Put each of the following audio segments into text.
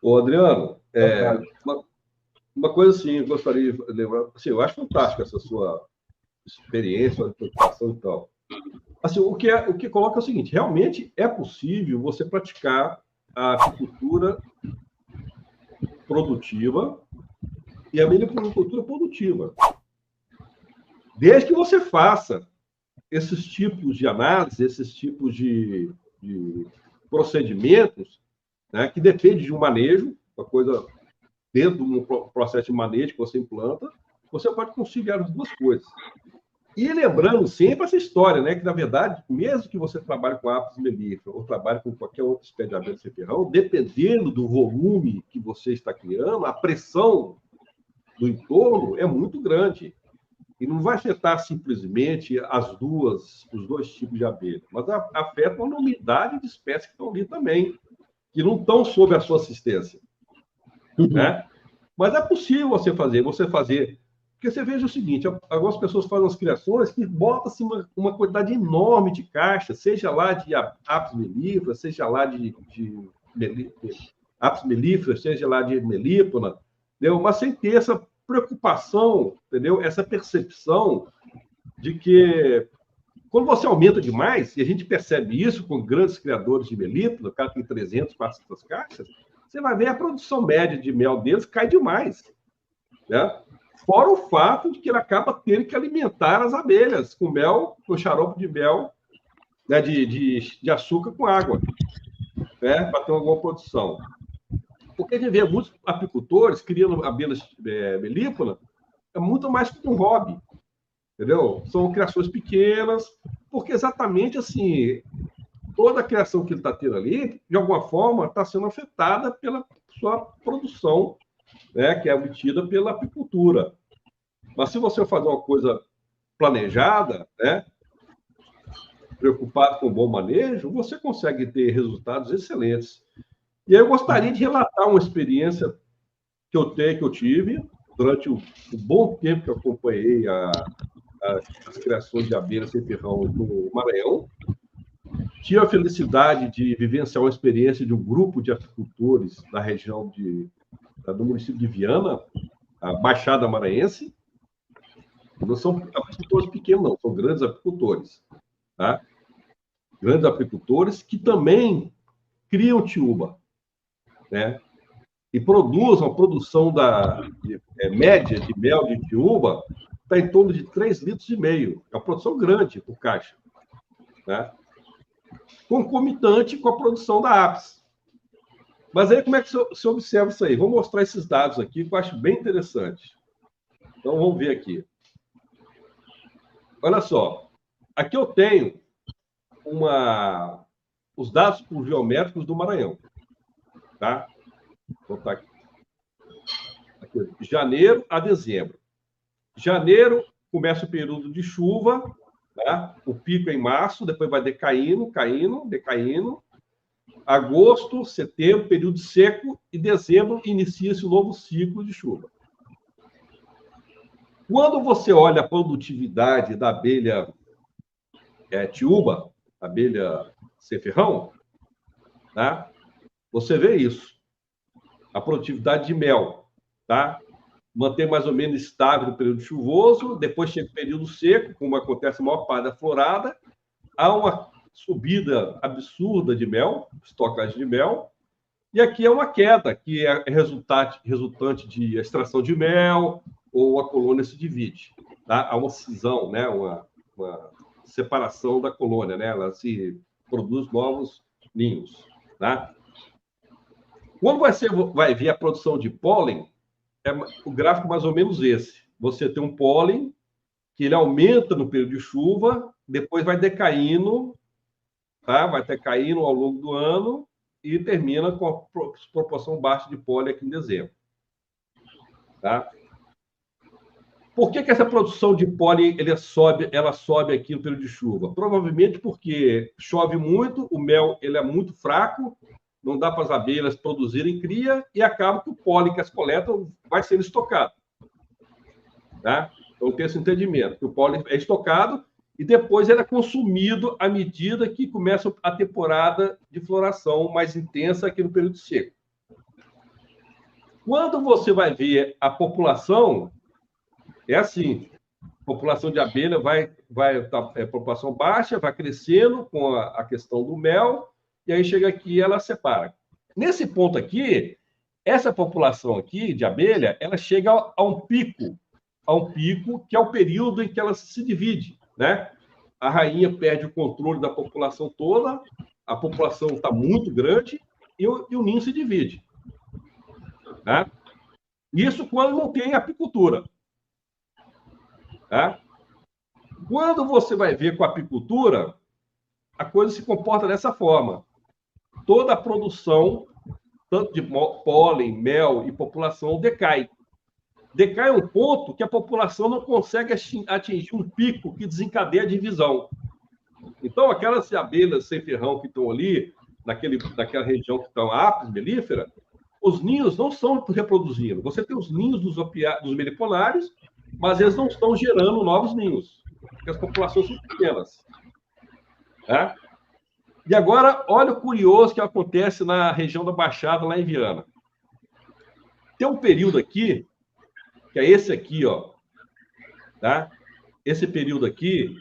Ô, Adriano, uma coisa assim, eu gostaria de lembrar, assim, eu acho fantástica essa sua experiência, sua preocupação e tal. Assim, o que coloca é o seguinte, realmente é possível você praticar a apicultura produtiva e a meliponicultura produtiva, desde que você faça esses tipos de análise, esses tipos de procedimentos, né, que depende de um manejo, uma coisa dentro de um processo de manejo que você implanta, você pode conciliar as duas coisas. E lembrando sempre essa história, né, que, na verdade, mesmo que você trabalhe com apis mellifera ou trabalhe com qualquer outra espécie de abelha sem ferrão, dependendo do volume que você está criando, a pressão do entorno é muito grande. E não vai afetar simplesmente os dois tipos de abelha, mas afeta uma unidade de espécies que estão ali também, que não estão sob a sua assistência. Né? Mas é possível você fazer. Porque você veja o seguinte, algumas pessoas fazem as criações que botam-se uma quantidade enorme de caixas, seja lá de apis mellifera, seja lá de apis mellifera, seja lá de melípona, entendeu? Mas sem ter essa preocupação, entendeu? Essa percepção de que quando você aumenta demais, e a gente percebe isso com grandes criadores de melípona, o cara tem 300, 400 caixas, você vai ver a produção média de mel deles cai demais. Né? Fora o fato de que ele acaba tendo que alimentar as abelhas com mel, com xarope de mel, né, de açúcar com água, né, para ter uma boa produção. Porque a gente vê muitos apicultores criando abelhas melípona, é muito mais que um hobby, entendeu? São criações pequenas, porque exatamente assim, toda a criação que ele está tendo ali, de alguma forma, está sendo afetada pela sua produção, né, que é obtida pela apicultura. Mas se você fazer uma coisa planejada, né, preocupado com o bom manejo, você consegue ter resultados excelentes. E aí eu gostaria de relatar uma experiência que eu tive durante o bom tempo que eu acompanhei as criações de abelhas sem ferrão no Maranhão. Tive a felicidade de vivenciar uma experiência de um grupo de apicultores da região do município de Viana, a Baixada Maranhense. Não são apicultores pequenos, não, são grandes apicultores. Tá? Grandes apicultores que também criam tiúba, né? E produzem a produção média de mel de tiúba está em torno de 3,5 litros. É uma produção grande por caixa. Né? Concomitante com a produção da apis. Mas aí como é que você observa isso aí? Vou mostrar esses dados aqui que eu acho bem interessante. Então vamos ver aqui. Olha só. Aqui eu tenho os dados pluviométricos do Maranhão. Tá? Vou botar aqui. Janeiro a dezembro. Janeiro começa o período de chuva, tá? O pico é em março, depois vai decaindo. Agosto, setembro, período seco, e dezembro inicia-se um novo ciclo de chuva. Quando você olha a produtividade da abelha tiúba, abelha sem ferrão, tá? Você vê isso. A produtividade de mel, tá? Mantém mais ou menos estável no período chuvoso, depois chega o período seco, como acontece a maior parte da florada, há uma subida absurda de mel, estocagem de mel, e aqui é uma queda, que é resultante de extração de mel, ou a colônia se divide. Tá? Há uma cisão, né? uma separação da colônia, né? Ela se produz novos ninhos. Tá? Quando vai vir a produção de pólen, o gráfico mais ou menos esse. Você tem um pólen que ele aumenta no período de chuva, depois vai decaindo, tá? Vai decaindo ao longo do ano e termina com a proporção baixa de pólen aqui em dezembro. Tá? Por que essa produção de pólen ela sobe aqui no período de chuva? Provavelmente porque chove muito, o mel ele é muito fraco, não dá para as abelhas produzirem cria e acaba que o pólen que as coletam vai sendo estocado. Tá? Então, tem esse entendimento, que o pólen é estocado e depois ele é consumido à medida que começa a temporada de floração mais intensa aqui no período seco. Quando você vai ver a população, é assim, a população de abelha população baixa, vai crescendo com a questão do mel, e aí chega aqui e ela separa. Nesse ponto aqui, essa população aqui de abelha, ela chega a um pico que é o período em que ela se divide, né? A rainha perde o controle da população toda, a população está muito grande e o ninho se divide, né? Isso quando não tem apicultura, né? Quando você vai ver com a apicultura, a coisa se comporta dessa forma. Toda a produção, tanto de pólen, mel e população, decai. Decai um ponto que a população não consegue atingir um pico que desencadeia a divisão. Então, aquelas abelhas sem ferrão que estão ali, naquela região que estão a apis mellifera, os ninhos não estão reproduzindo. Você tem os ninhos dos melipolários, mas eles não estão gerando novos ninhos, porque as populações são pequenas. Tá? E agora, olha o curioso que acontece na região da Baixada, lá em Viana. Tem um período aqui, que é esse aqui, ó, tá? Esse período aqui,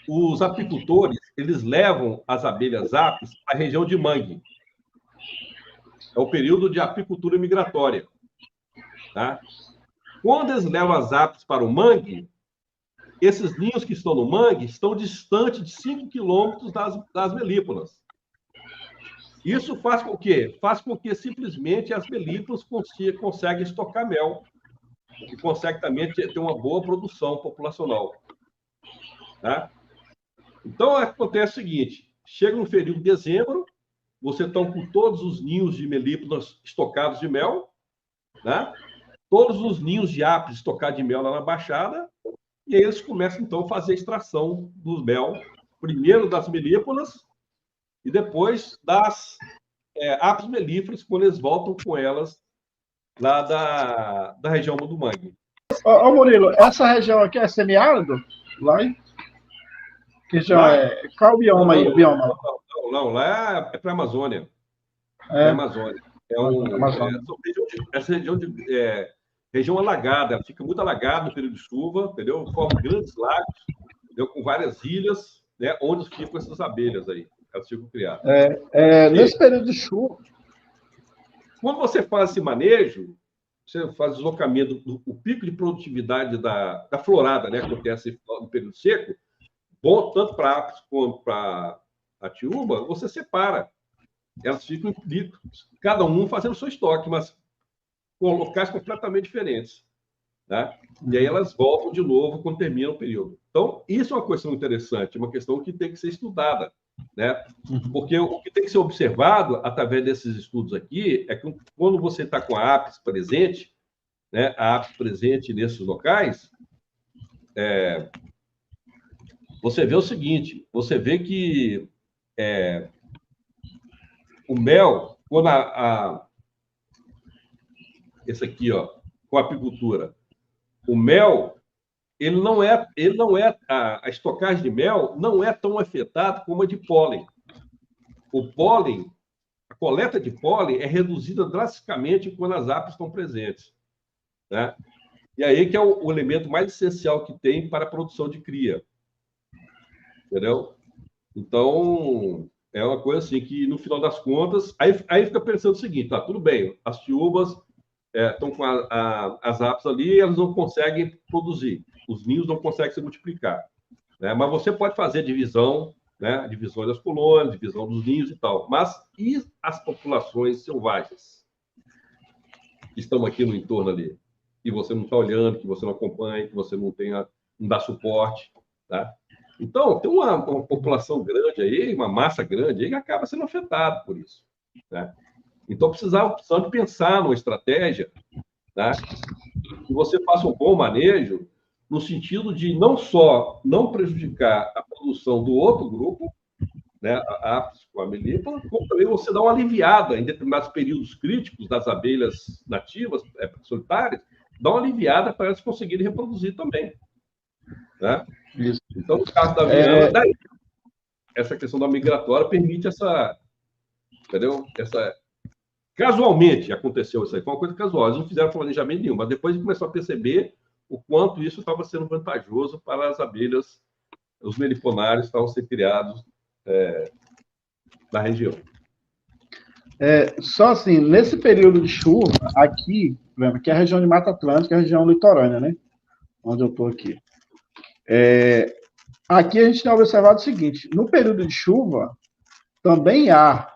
os apicultores, eles levam as abelhas apis à região de mangue. É o período de apicultura migratória, tá? Quando eles levam as apis para o mangue, esses ninhos que estão no mangue estão distantes de 5 quilômetros das melípolas. Isso faz com que? Faz com que simplesmente as melípolas conseguem estocar mel e conseguem também ter uma boa produção populacional. Tá? Então, acontece o seguinte, chega no período de dezembro, você está com todos os ninhos de melípolas estocados de mel, né? Todos os ninhos de apis estocados de mel lá na Baixada, e aí eles começam, então, a fazer a extração do mel, primeiro das melípolas e depois das apis mellíferas, quando eles voltam com elas lá da região do mangue. Ô, Murilo, essa região aqui é semiárido? Lá, hein? Que já é... Qual o bioma aí? Bioma? Não, lá é para a Amazônia. É a Amazônia. Essa região alagada, ela fica muito alagada no período de chuva, entendeu? Forma grandes lagos, entendeu? Com várias ilhas, né? Onde ficam essas abelhas aí. Elas ficam criadas. Nesse período de chuva. Quando você faz esse manejo, você faz o deslocamento, o pico de produtividade da florada, né? Acontece no período seco, bom tanto para apis quanto para a tiúba, você separa. Elas ficam cada um fazendo o seu estoque, mas com locais completamente diferentes. Né? E aí elas voltam de novo quando termina o período. Então, isso é uma questão interessante, uma questão que tem que ser estudada. Né? Porque o que tem que ser observado através desses estudos aqui é que quando você está com a apis presente, né, a apis presente nesses locais, você vê o seguinte, você vê que o mel, quando esse aqui, ó, com a apicultura, o mel, a estocagem de mel não é tão afetada como a de pólen. O pólen, a coleta de pólen é reduzida drasticamente quando as apis estão presentes. Né? E aí que é o elemento mais essencial que tem para a produção de cria. Entendeu? Então, é uma coisa assim que, no final das contas, aí fica pensando o seguinte, tá, tudo bem, as tiúbas estão com as apis ali, elas não conseguem produzir, os ninhos não conseguem se multiplicar. Né? Mas você pode fazer divisão, né? Divisão das colônias, divisão dos ninhos e tal. Mas e as populações selvagens que estão aqui no entorno ali? Que você não está olhando, que você não acompanha, que você não dá suporte, tá? Então, tem uma população grande aí, uma massa grande aí, que acaba sendo afetada por isso. Né? Então, precisava pensar numa estratégia, né, que você faça um bom manejo, no sentido de não só não prejudicar a produção do outro grupo, né, a apis com a melípola, como também você dá uma aliviada em determinados períodos críticos das abelhas nativas, solitárias, dá uma aliviada para elas conseguirem reproduzir também. Né? Isso. Então, no caso da Viana, daí, essa questão da migratória permite entendeu? Casualmente aconteceu isso aí, foi uma coisa casual, eles não fizeram planejamento nenhum, mas depois começou a perceber o quanto isso estava sendo vantajoso para as abelhas, os meliponários estavam sendo criados na região. Só assim, nesse período de chuva, aqui, por exemplo, aqui é a região de Mata Atlântica, a região litorânea, né? Onde eu estou aqui. Aqui a gente tem observado o seguinte: no período de chuva, também há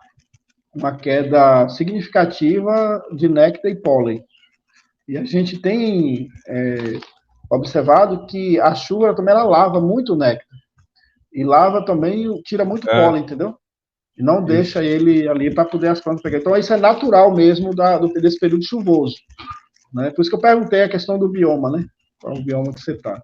uma queda significativa de néctar e pólen. E a gente tem observado que a chuva também ela lava muito o néctar. E lava também, tira muito pólen, entendeu? E não deixa ele ali para poder as plantas pegar. Então, isso é natural mesmo desse período chuvoso. Né? Por isso que eu perguntei a questão do bioma, né? Qual é o bioma que você está?